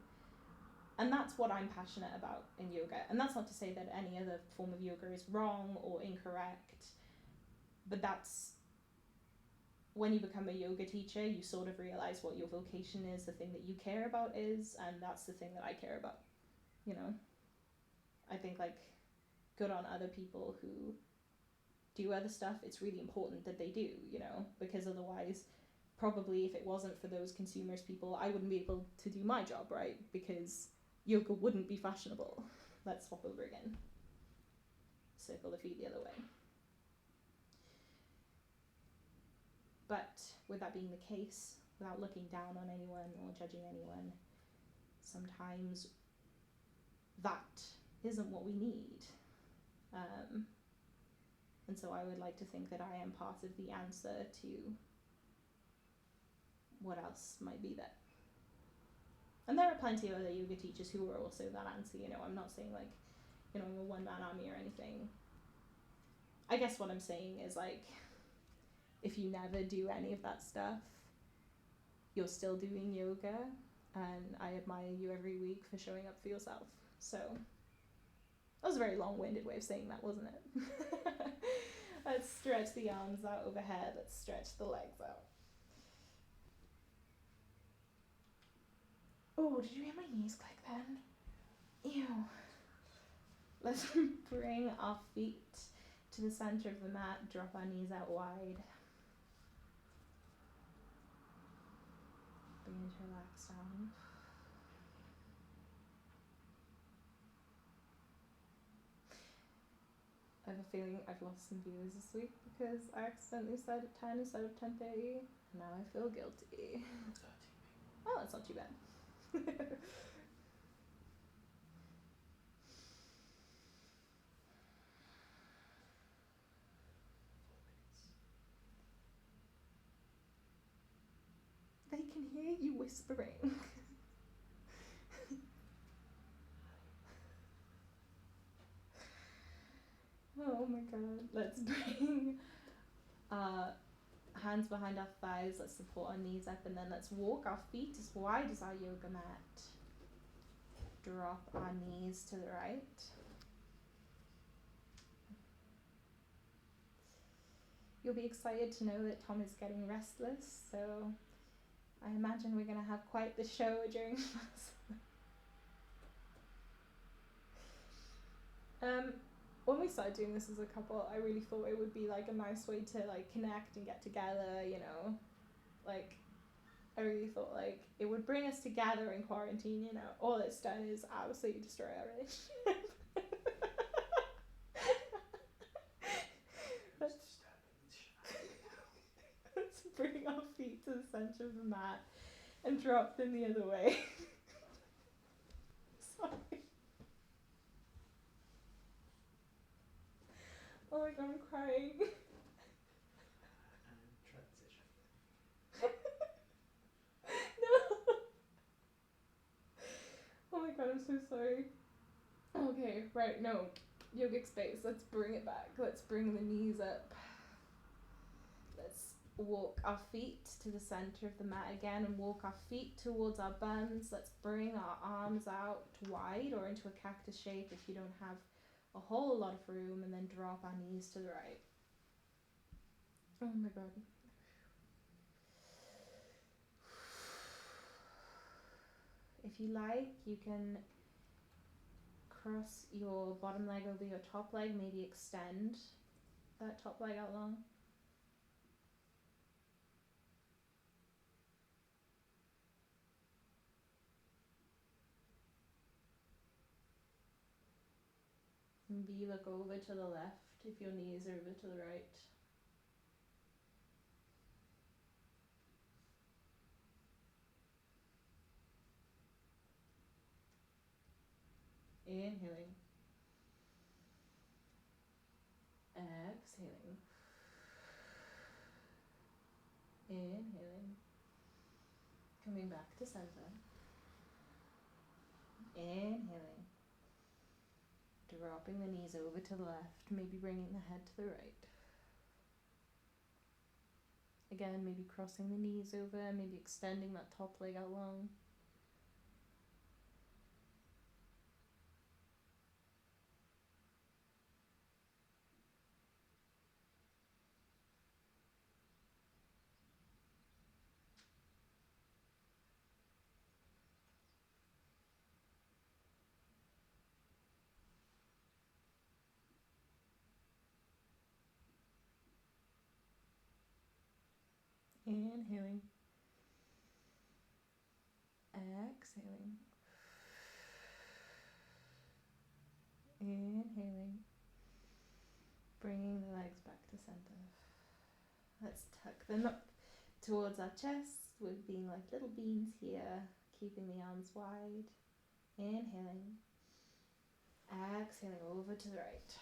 And that's what I'm passionate about in yoga. And that's not to say that any other form of yoga is wrong or incorrect, but that's when you become a yoga teacher, you sort of realize what your vocation is, the thing that you care about is, and that's the thing that I care about, you know. I think, like, good on other people who do other stuff. It's really important that they do, you know, because otherwise, probably if it wasn't for those consumers people, I wouldn't be able to do my job, right? Because yoga wouldn't be fashionable. Let's swap over again. Circle the feet the other way. But with that being the case, without looking down on anyone or judging anyone, sometimes that isn't what we need. And so I would like to think that I am part of the answer to what else might be there. And there are plenty of other yoga teachers who are also that answer, you know. I'm not saying, like, you know, I'm a one-man army or anything. I guess what I'm saying is, like, if you never do any of that stuff, you're still doing yoga, and I admire you every week for showing up for yourself. So that was a very long-winded way of saying that, wasn't it? Let's stretch the arms out overhead. Let's stretch the legs out. Oh, did you hear my knees click then? Ew. Let's bring our feet to the center of the mat, drop our knees out wide. Begin to relax down. I have a feeling I've lost some viewers this week because I accidentally said 10 instead of 10:30. Now I feel guilty. 13 people. Oh, that's not too bad. They can hear you whispering. Oh my god. Let's bring hands behind our thighs. Let's support our knees up, and then let's walk our feet as wide as our yoga mat. Drop our knees to the right. You'll be excited to know that Tom is getting restless, so I imagine we're going to have quite the show during class. When we started doing this as a couple, I really thought it would be like a nice way to like connect and get together, you know. Like, I really thought like it would bring us together in quarantine, you know. All it's done is absolutely destroy our relationship. Let's bring our feet to the center of the mat and drop them the other way. Sorry. Oh my god, I'm crying. Transition. No. Oh my god, I'm so sorry. Okay, right, no. Yogic space. Let's bring it back. Let's bring the knees up. Let's walk our feet to the center of the mat again and walk our feet towards our buns. Let's bring our arms out wide or into a cactus shape if you don't have a whole lot of room, and then drop our knees to the right. Oh my god. If you like, you can cross your bottom leg over your top leg, maybe extend that top leg out long. Maybe you look over to the left if your knees are over to the right. Inhaling. Exhaling. Inhaling. Coming back to center. Inhaling. Dropping the knees over to the left, maybe bringing the head to the right. Again, maybe crossing the knees over, maybe extending that top leg out long. Inhaling. Exhaling. Inhaling. Bringing the legs back to center. Let's tuck them up towards our chest with being like little beans here, keeping the arms wide. Inhaling. Exhaling over to the right.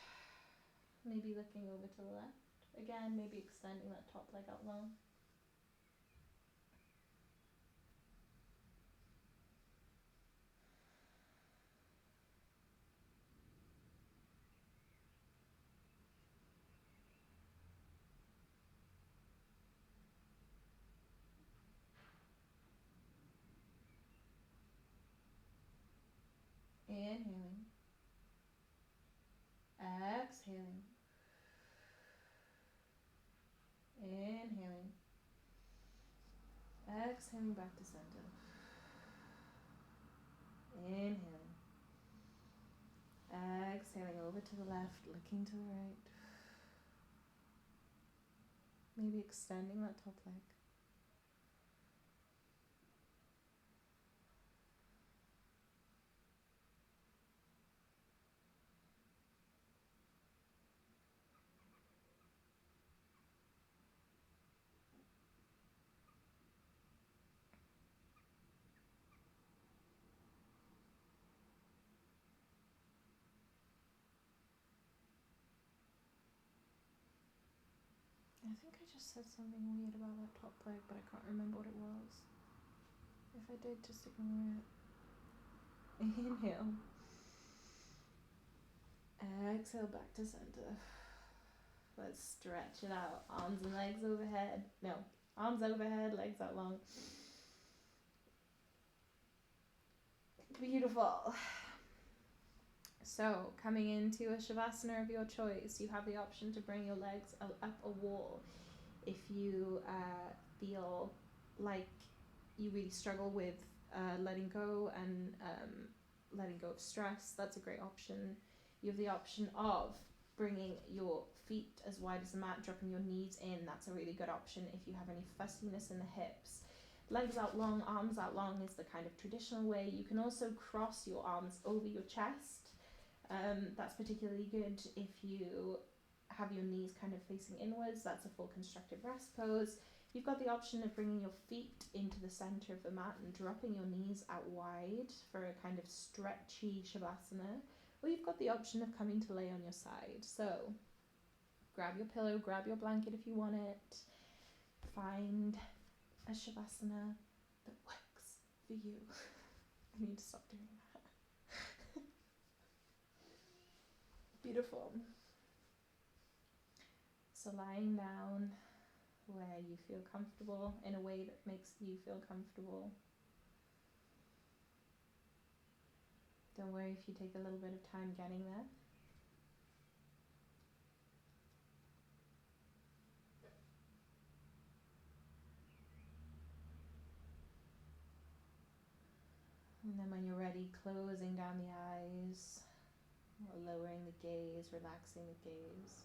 Maybe looking over to the left. Again, maybe extending that top leg out long. Inhaling. Exhaling. Inhaling. Exhaling back to center. Inhaling. Exhaling over to the left, looking to the right. Maybe extending that top leg. I think I just said something weird about that top leg, but I can't remember what it was. If I did, just ignore it. Inhale. Exhale back to center. Let's stretch it out. Arms and legs overhead. No, arms overhead, legs out long. Beautiful. So, coming into a Shavasana of your choice, you have the option to bring your legs up a wall. If you feel like you really struggle with letting go and letting go of stress, that's a great option. You have the option of bringing your feet as wide as the mat, dropping your knees in. That's a really good option if you have any fussiness in the hips. Legs out long, arms out long is the kind of traditional way. You can also cross your arms over your chest. That's particularly good if you have your knees kind of facing inwards. That's a full constructive rest pose. You've got the option of bringing your feet into the center of the mat and dropping your knees out wide for a kind of stretchy Shavasana. Or you've got the option of coming to lay on your side. So grab your pillow, grab your blanket if you want it. Find a Shavasana that works for you. I need to stop doing that. Beautiful. So lying down where you feel comfortable in a way that makes you feel comfortable. Don't worry if you take a little bit of time getting there. And then when you're ready, closing down the eyes, or lowering the gaze, relaxing the gaze,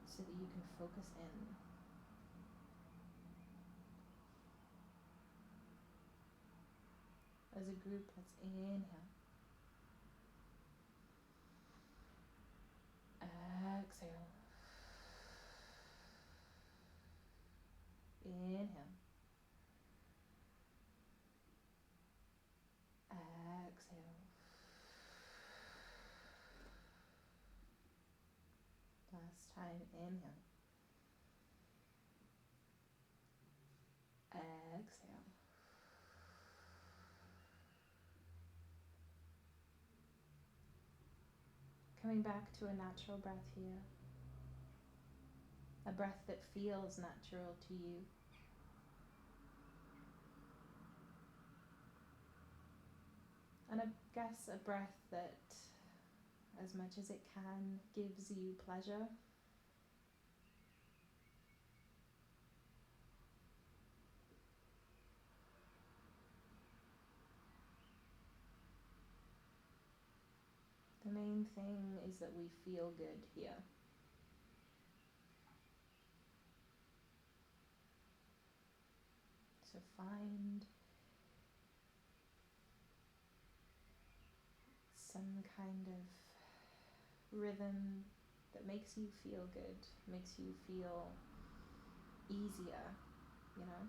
so that you can focus in. As a group, let's inhale. Exhale. Inhale. Exhale. Last time, inhale. Exhale. Coming back to a natural breath here. A breath that feels natural to you. And I guess a breath that, as much as it can, gives you pleasure. The main thing is that we feel good here. So find some kind of rhythm that makes you feel good, makes you feel easier, you know?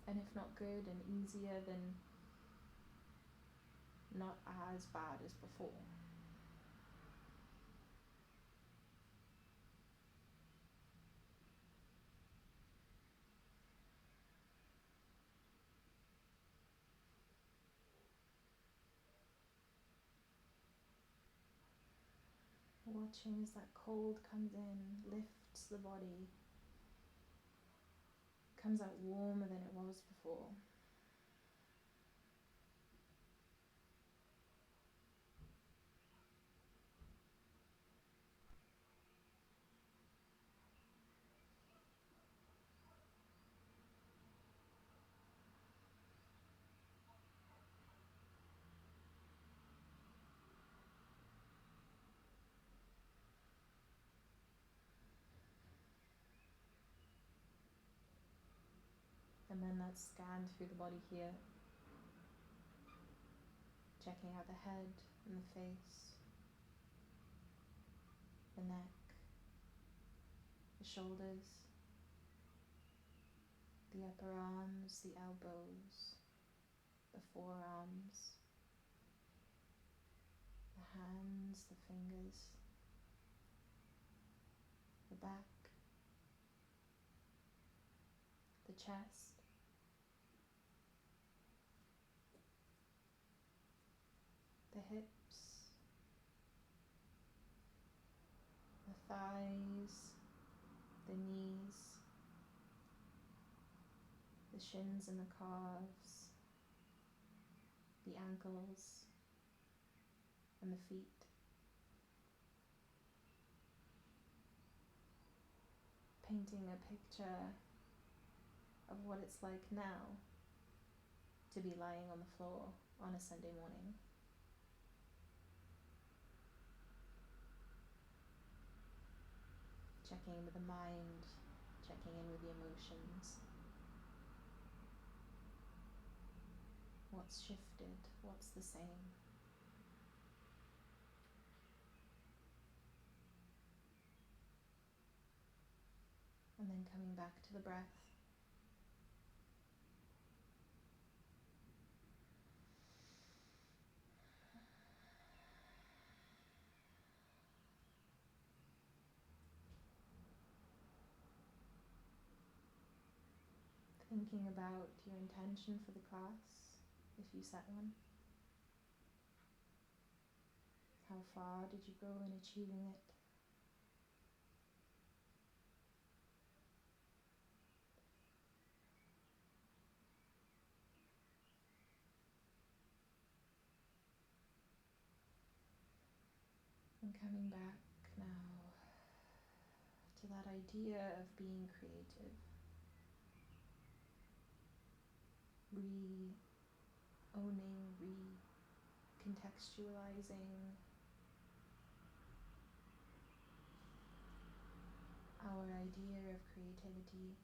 And if not good and easier, then not as bad as before. Watching as that cold comes in, lifts the body, comes out warmer than it was before. that scan through the body here, checking out the head and the face, the neck, the shoulders, the upper arms, the elbows, the forearms, the hands, the fingers, the back, the chest, the hips, the thighs, the knees, the shins and the calves, the ankles and the feet. Painting a picture of what it's like now to be lying on the floor on a Sunday morning. Checking in with the mind, checking in with the emotions. What's shifted? What's the same? And then coming back to the breath. Thinking about your intention for the class, if you set one. How far did you go in achieving it? And coming back now to that idea of being creative. Re-owning, re-contextualizing our idea of creativity.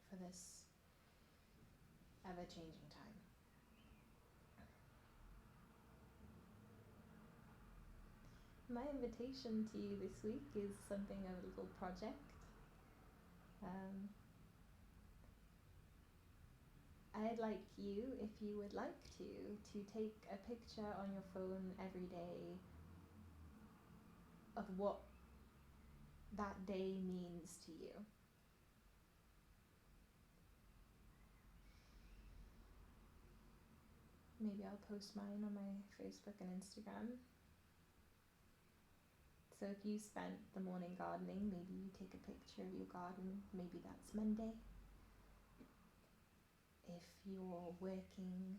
For this ever-changing time. My invitation to you this week is something of a little project. I'd like you, if you would like to take a picture on your phone every day of what that day means to you. Maybe I'll post mine on my Facebook and Instagram. So if you spent the morning gardening, maybe you take a picture of your garden. Maybe that's Monday. If you're working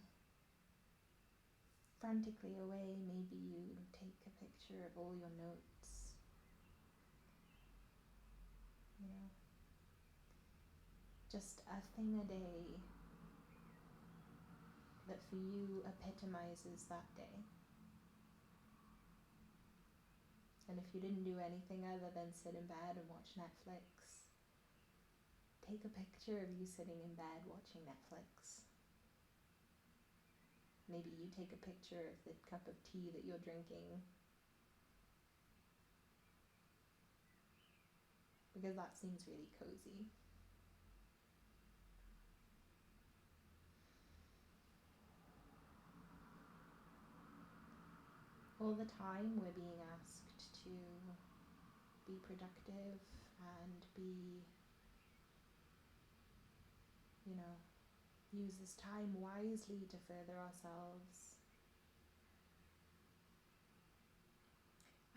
frantically away, maybe you take a picture of all your notes. You know, just a thing a day that for you epitomizes that day. And if you didn't do anything other than sit in bed and watch Netflix, take a picture of you sitting in bed watching Netflix. Maybe you take a picture of the cup of tea that you're drinking, because that seems really cozy. All the time we're being asked to be productive and be, use this time wisely to further ourselves.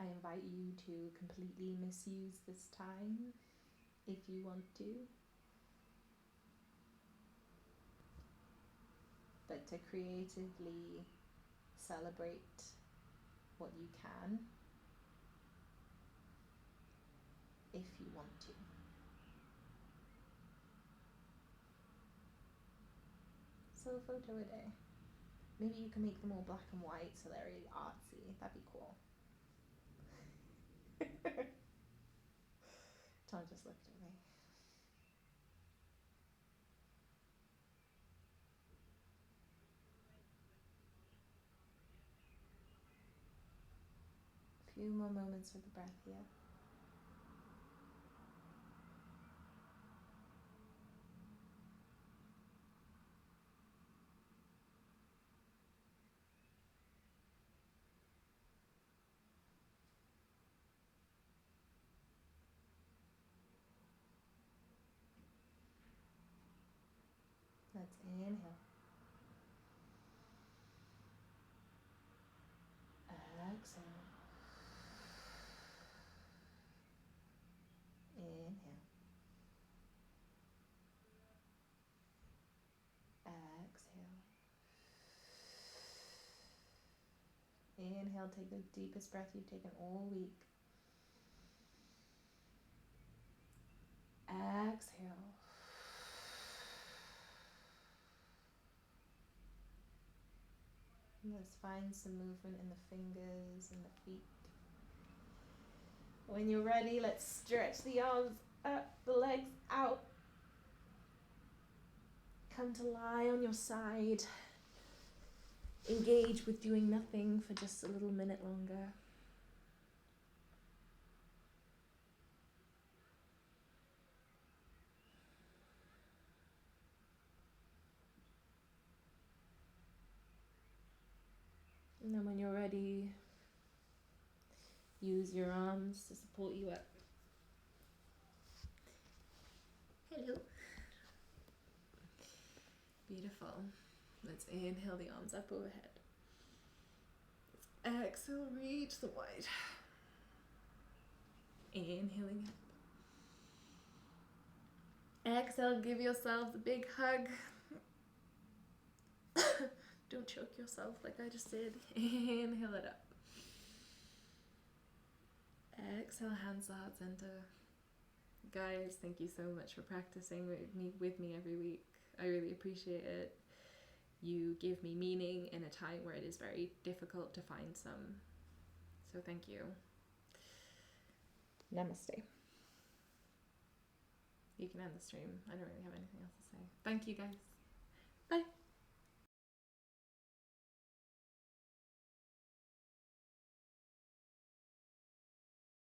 I invite you to completely misuse this time if you want to, but to creatively celebrate what you can if you want to. So a photo a day. Maybe you can make them all black and white so they're really artsy. That'd be cool. Tom just looked at me. A few more moments with the breath here. Let's inhale. Exhale. Inhale. Exhale. Inhale, take the deepest breath you've taken all week. Exhale. Let's find some movement in the fingers and the feet. When you're ready, let's stretch the arms up, the legs out. Come to lie on your side. Engage with doing nothing for just a little minute longer. And then when you're ready, use your arms to support you up. Hello. Beautiful. Let's inhale the arms up overhead. Exhale, reach the wide. Inhaling up. Exhale, give yourselves a big hug. Don't choke yourself like I just did. Inhale it up. Exhale, hands to heart center. Guys, thank you so much for practicing with me every week. I really appreciate it. You give me meaning in a time where it is very difficult to find some. So thank you. Namaste. You can end the stream. I don't really have anything else to say. Thank you, guys.